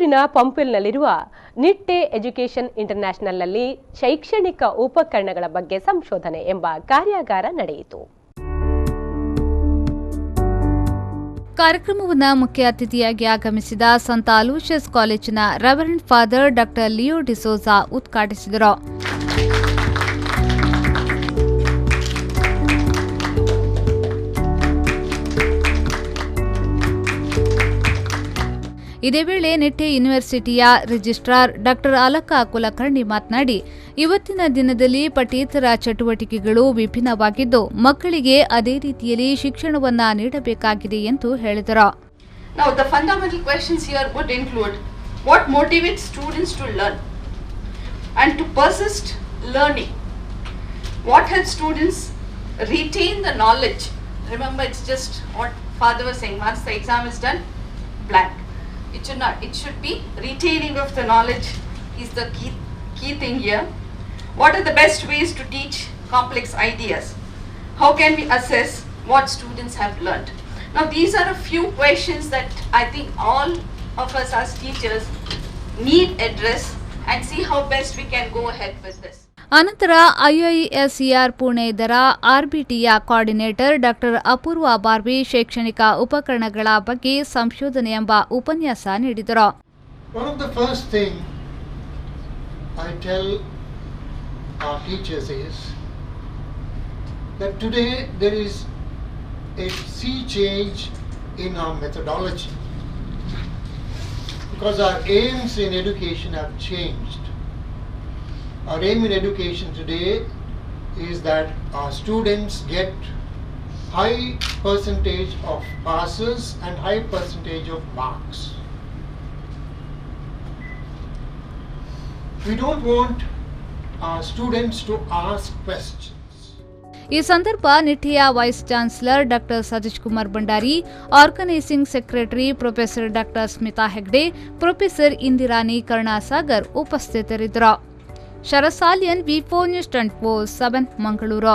ಬೆಂಗಳೂರಿನ ಪಂಪಿಲ್ನಲ್ಲಿರುವ ನಿಟ್ಟೆ ಎಜುಕೇಷನ್ ಇಂಟರ್ನ್ಯಾಷನಲ್ನಲ್ಲಿ ಶೈಕ್ಷಣಿಕ ಉಪಕರಣಗಳ ಬಗ್ಗೆ ಸಂಶೋಧನೆ ಎಂಬ ಕಾರ್ಯಾಗಾರ ನಡೆಯಿತು. ಕಾರ್ಯಕ್ರಮವನ್ನು ಮುಖ್ಯ ಅತಿಥಿಯಾಗಿ ಆಗಮಿಸಿದ ಸಂತ ಅಲೋಷಿಯಸ್ ಕಾಲೇಜಿನ reverend father doctor Leo D'Souza ಉದ್ಘಾಟಿಸಿದರು. ಇದೇ ವೇಳೆ ನಿಟ್ಟೆ ಯೂನಿವರ್ಸಿಟಿಯ ರಿಜಿಸ್ಟ್ರಾರ್ ಡಾಕ್ಟರ್ ಅಲಕಾ ಕುಲಕರ್ಣಿ ಮಾತನಾಡಿ, ಇವತ್ತಿನ ದಿನದಲ್ಲಿ ಪಠ್ಯೇತರ ಚಟುವಟಿಕೆಗಳು ವಿಭಿನ್ನವಾಗಿದ್ದು ಮಕ್ಕಳಿಗೆ ಅದೇ ರೀತಿಯಲ್ಲಿ ಶಿಕ್ಷಣವನ್ನ ನೀಡಬೇಕಾಗಿದೆ ಎಂದು ಹೇಳಿದರು. Now the fundamental questions here would include what motivates students to learn and to persist learning. What helps students retain the knowledge? Remember, it's just what Father was saying, once the exam is done, blank. It should not. It should be retaining of the knowledge is the key thing here. What are the best ways to teach complex ideas? How can we assess what students have learned? Now these are a few questions that I think all of us as teachers need address and see how best we can go ahead with this. ಅನಂತರ IISER Pune ಇದರ ಆರ್ಬಿಟಿಯ coordinator doctor ಅಪೂರ್ವ ಬಾರ್ವಿ ಶೈಕ್ಷಣಿಕ ಉಪಕರಣಗಳ ಬಗ್ಗೆ ಸಂಶೋಧನೆ ಎಂಬ ಉಪನ್ಯಾಸ ನೀಡಿದರು. One of the first thing I tell our teachers is that today there is a sea change in our methodology because our aims in education have changed. Our aim in education today is that our students get high percentage of passes and high percentage of marks. We don't want our students to ask questions. ಈ ಸಂದರ್ಭ ನಿಟ್ಟೆಯ vice chancellor doctor Satish Kumar Bhandari, organising secretary professor doctor Smita Hegde, professor Indirani Karunasagar ಉಪಸ್ಥಿತರಿದ್ದರು. ಶರಸಾಲಿಯನ್ V4 News 24/7 Mangaluru.